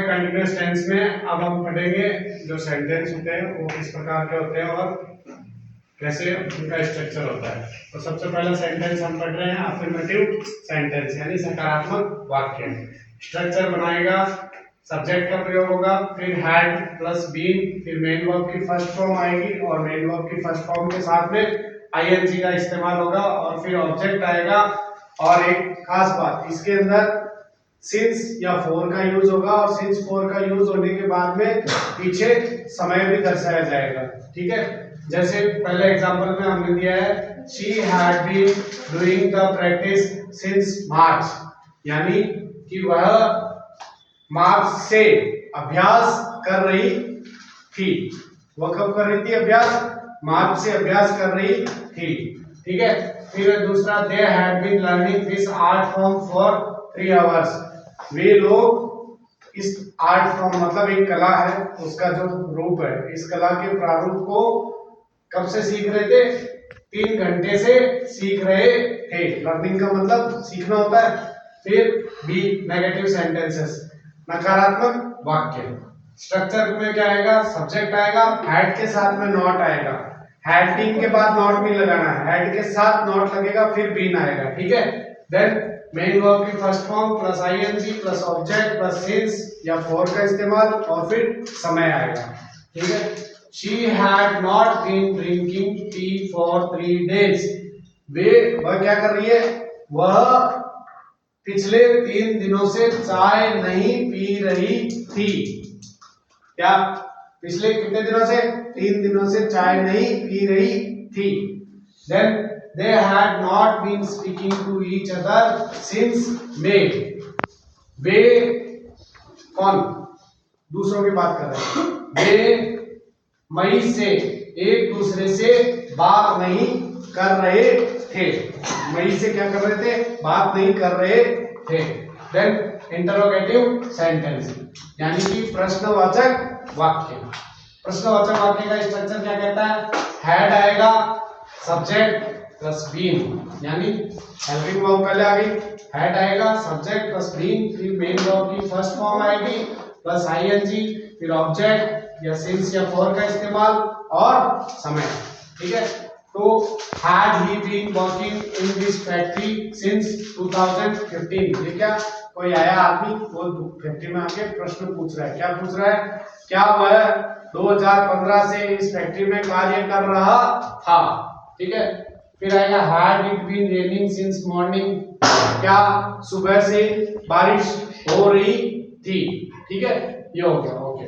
Continuous tense में अब हम पढ़ेंगे जो सेंटेंस होते हैं वो किस प्रकार के होते हैं और कैसे उनका स्ट्रक्चर होता है। तो सबसे पहला सेंटेंस हम पढ़ रहे हैं अफर्मेटिव सेंटेंस यानी सकारात्मक वाक्य। स्ट्रक्चर बनाएगा, सब्जेक्ट का प्रयोग होगा, फिर हैड प्लस बीन, फिर मेन वर्ब की फर्स्ट फॉर्म आएगी और मेन वर्ब की फर्स्ट फॉर्म के साथ में आईएनजी का इस्तेमाल होगा और फिर ऑब्जेक्ट आएगा। और एक खास बात, इसके अंदर सिंस या फॉर का यूज होगा और सिंस फॉर का यूज होने के बाद में पीछे समय भी दर्शाया जाएगा। ठीक है, जैसे पहले एग्जांपल में हमने दिया है she had been doing the practice since March, यानी कि वह मार्च से अभ्यास कर रही थी। वह कब कर रही थी अभ्यास? मार्च से अभ्यास कर रही थी। ठीक है, फिर दूसरा they had been learning this art form for 3 hours. वे लोग इस आर्ट फॉर्म मतलब एक कला है, उसका जो रूप है, इस कला के प्रारूप को कब से सीख रहे थे? 3 घंटे से सीख रहे थे। लर्निंग का मतलब सीखना होता है। फिर बी नेगेटिव सेंटेंसेस, नकारात्मक वाक्य। स्ट्रक्चर में क्या आएगा? सब्जेक्ट आएगा, हैड के साथ में नॉट आएगा। हैड बीन के बाद नॉट नहीं लगाना है, हैड के साथ नॉट लगेगा फिर बीन आएगा। ठीक है, देन मेन वर्ब की first form plus I N G plus object plus since या फॉर का इस्तेमाल और फिर समय आएगा। ठीक है, she had not been drinking tea for 3 days। वह क्या कर रही है? वह पिछले 3 दिनों से चाय नहीं पी रही थी। क्या पिछले कितने दिनों से? 3 दिनों से चाय नहीं पी रही थी। Then they had not been speaking to each other since May। वे कौन? दूसरों की बात कर रहे हैं। वे मई से एक दूसरे से बात नहीं कर रहे थे। मई से क्या कर रहे थे? बात नहीं कर रहे थे। देन इंटरोगेटिव सेंटेंस यानी कि प्रश्नवाचक वाक्य। प्रश्नवाचक वाक्य का स्ट्रक्चर क्या कहता है? हैड आएगा, सब्जेक्ट प्लस बीन, यानी हेल्पिंग वर्ब पहले आ गई, हैड आएगा, सब्जेक्ट प्लस बीन, फिर मेन वर्ब की फर्स्ट फॉर्म आएगी प्लस आईएनजी, फिर ऑब्जेक्ट या सिंस या फॉर का इस्तेमाल और समय। ठीक है, तो had he been working in this factory since 2015। ये क्या? कोई आया आदमी वो फैक्ट्री में आके प्रश्न पूछ रहा है। क्या पूछ रहा है? क्या वह 2015 से इस फैक्ट्री में कार्य कर रहा था? ठीक है, फिर आएगा had it been raining since morning. क्या सुबह से बारिश हो रही थी? ठीक है, ये हो गया। ओके।